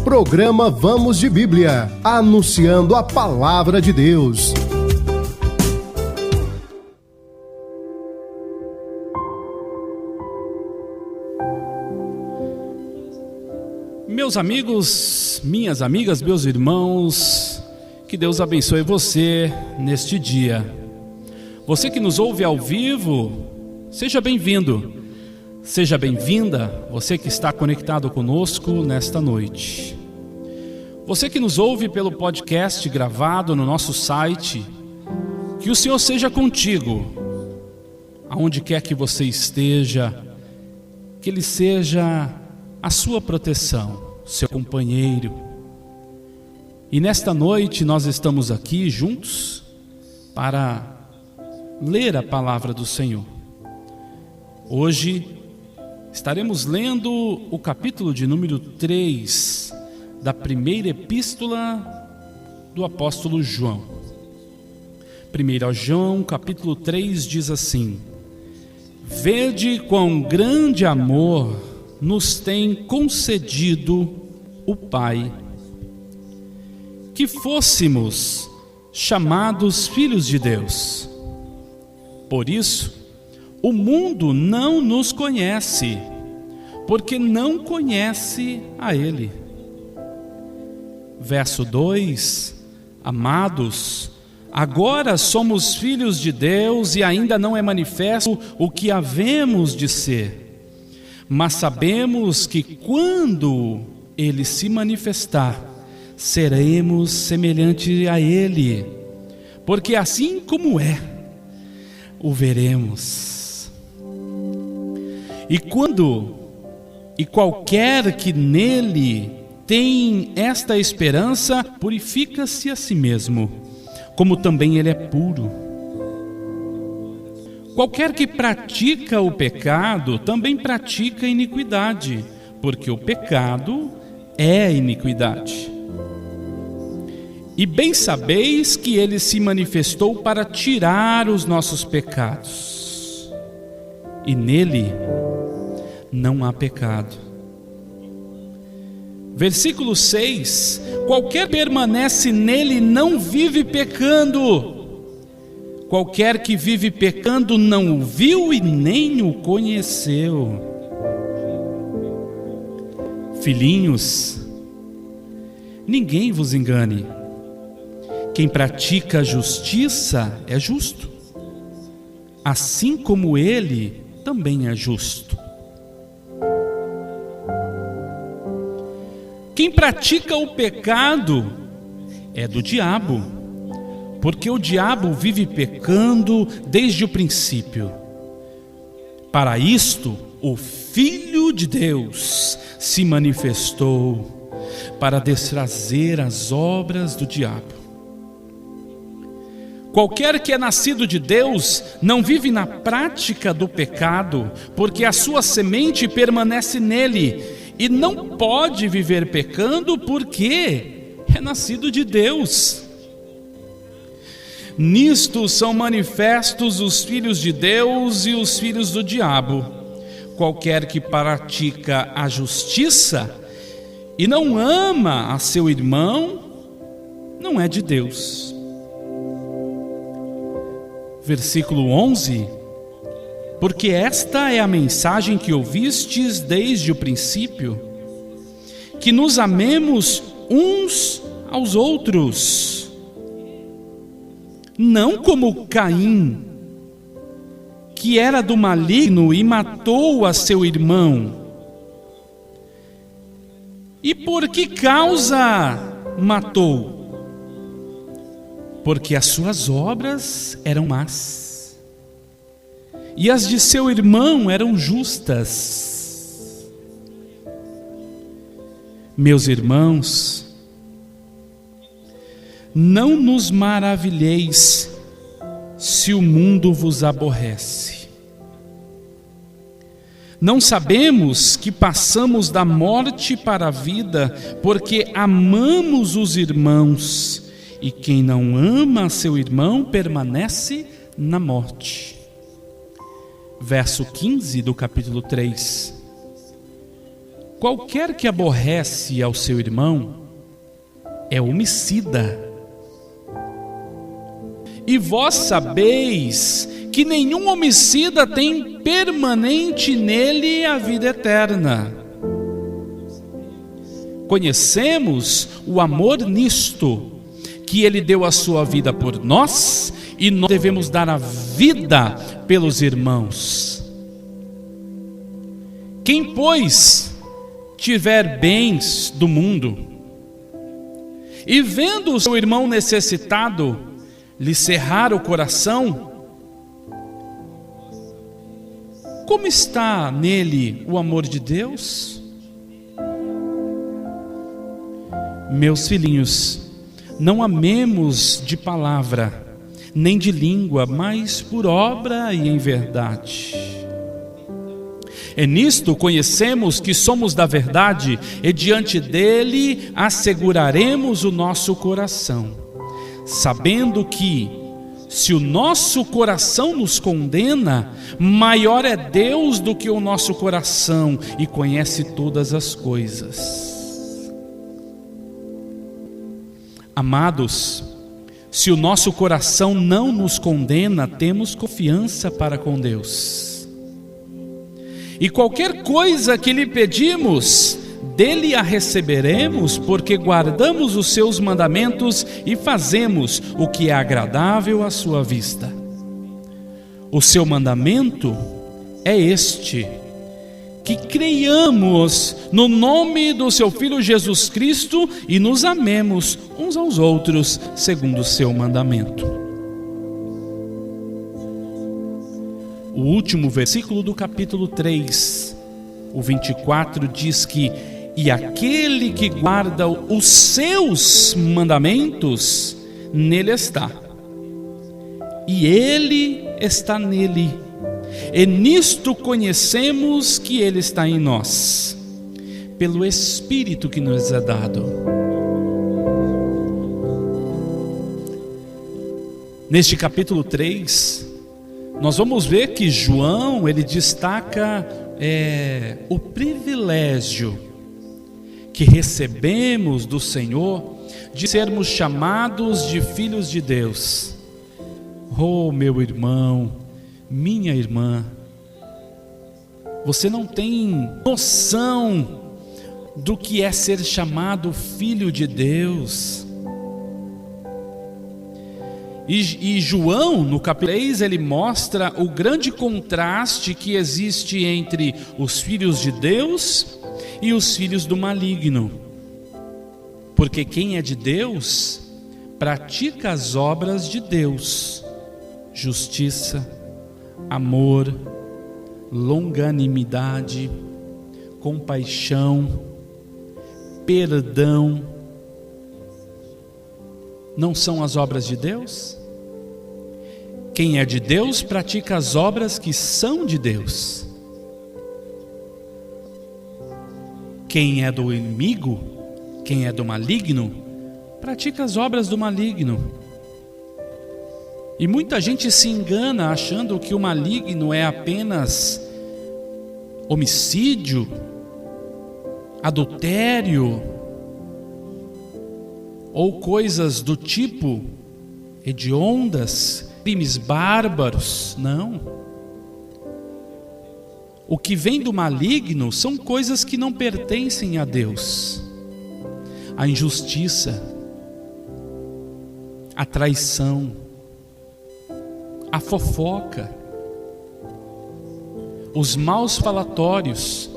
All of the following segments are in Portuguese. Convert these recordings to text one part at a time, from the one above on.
Programa Vamos de Bíblia, anunciando a palavra de Deus. Meus amigos, minhas amigas, meus irmãos, que Deus abençoe você neste dia. Você que nos ouve ao vivo, seja bem-vindo, seja bem-vinda, você que está conectado conosco nesta noite. Você que nos ouve pelo podcast gravado no nosso site, que o Senhor seja contigo, aonde quer que você esteja, que Ele seja a sua proteção, seu companheiro. E nesta noite nós estamos aqui juntos para ler a palavra do Senhor. Hoje estaremos lendo o capítulo de número 3 da primeira epístola do apóstolo João. 1 João capítulo 3 diz assim: Vede quão grande amor nos tem concedido o Pai, que fôssemos chamados filhos de Deus. Por isso, o mundo não nos conhece, porque não conhece a Ele. Verso 2: Amados, agora somos filhos de Deus e ainda não é manifesto o que havemos de ser. Mas sabemos que quando Ele se manifestar, seremos semelhantes a Ele, porque assim como é, o veremos. E qualquer que nele tem esta esperança, purifica-se a si mesmo, como também ele é puro. Qualquer que pratica o pecado, também pratica a iniquidade, porque o pecado é a iniquidade. E bem sabeis que ele se manifestou para tirar os nossos pecados, e nele não há pecado. Versículo 6: Qualquer que permanece nele não vive pecando. Qualquer que vive pecando não o viu e nem o conheceu. Filhinhos, ninguém vos engane. Quem pratica a justiça é justo, assim como ele também é justo. Quem pratica o pecado é do diabo, porque o diabo vive pecando desde o princípio. Para isto, o Filho de Deus se manifestou, para desfazer as obras do diabo. Qualquer que é nascido de Deus não vive na prática do pecado, porque a sua semente permanece nele, e não pode viver pecando porque é nascido de Deus. Nisto são manifestos os filhos de Deus e os filhos do diabo. Qualquer que pratica a justiça e não ama a seu irmão, não é de Deus. Versículo 11: Porque esta é a mensagem que ouvistes desde o princípio, que nos amemos uns aos outros, não como Caim, que era do maligno e matou a seu irmão. E por que causa matou? Porque as suas obras eram más, e as de seu irmão eram justas. Meus irmãos, não nos maravilheis se o mundo vos aborrece. Não sabemos que passamos da morte para a vida, porque amamos os irmãos, e quem não ama seu irmão permanece na morte. Verso 15 do capítulo 3. Qualquer que aborrece ao seu irmão é homicida. E vós sabeis que nenhum homicida tem permanente nele a vida eterna. Conhecemos o amor nisto, que ele deu a sua vida por nós, e nós devemos dar a vida pelos irmãos. Quem, pois, tiver bens do mundo, e vendo o seu irmão necessitado, lhe cerrar o coração, como está nele o amor de Deus? Meus filhinhos, não amemos de palavra, nem de língua, mas por obra e em verdade. E nisto conhecemos que somos da verdade, e diante dele asseguraremos o nosso coração, sabendo que, se o nosso coração nos condena, maior é Deus do que o nosso coração, e conhece todas as coisas. Amados, se o nosso coração não nos condena, temos confiança para com Deus. E qualquer coisa que lhe pedimos, dele a receberemos, porque guardamos os seus mandamentos e fazemos o que é agradável à sua vista. O seu mandamento é este: que creiamos no nome do seu Filho Jesus Cristo e nos amemos uns aos outros, segundo o seu mandamento. O último versículo do capítulo 3, o 24, diz que: e aquele que guarda os seus mandamentos, nele está, e ele está nele. E nisto conhecemos que ele está em nós, pelo Espírito que nos é dado. Neste capítulo 3, nós vamos ver que João, ele destaca o privilégio que recebemos do Senhor de sermos chamados de filhos de Deus. Oh, meu irmão, minha irmã, você não tem noção do que é ser chamado filho de Deus. E João, no capítulo 3, ele mostra o grande contraste que existe entre os filhos de Deus e os filhos do maligno. Porque quem é de Deus pratica as obras de Deus: justiça, amor, longanimidade, compaixão, perdão. Não são as obras de Deus? Quem é de Deus pratica as obras que são de Deus. Quem é do inimigo, quem é do maligno, pratica as obras do maligno. E muita gente se engana achando que o maligno é apenas homicídio, adultério ou coisas do tipo hediondas, crimes bárbaros. Não. O que vem do maligno são coisas que não pertencem a Deus: a injustiça, a traição, a fofoca, os maus falatórios,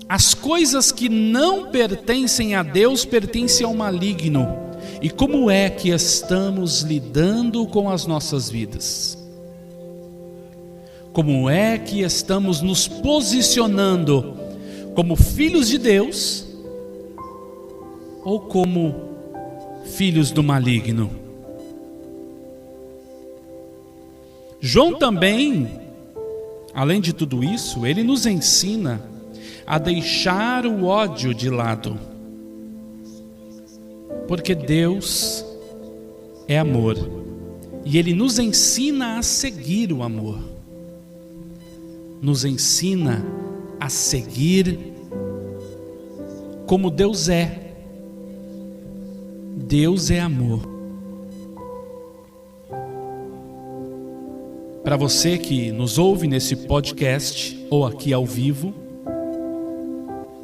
as coisas que não pertencem a Deus pertencem ao maligno. E como é que estamos lidando com as nossas vidas? Como é que estamos nos posicionando como filhos de Deus ou como filhos do maligno? João também, além de tudo isso, ele nos ensina a deixar o ódio de lado, porque Deus é amor e Ele nos ensina a seguir o amor, nos ensina a seguir como Deus é. Deus é amor. Para você que nos ouve nesse podcast ou aqui ao vivo,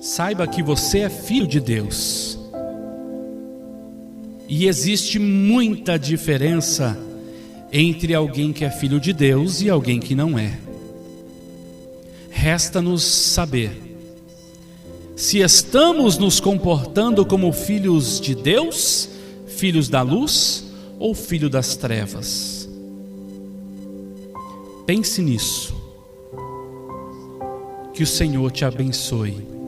saiba que você é filho de Deus. E existe muita diferença entre alguém que é filho de Deus e alguém que não é. Resta-nos saber se estamos nos comportando como filhos de Deus, filhos da luz ou filhos das trevas. Pense nisso. Que o Senhor te abençoe.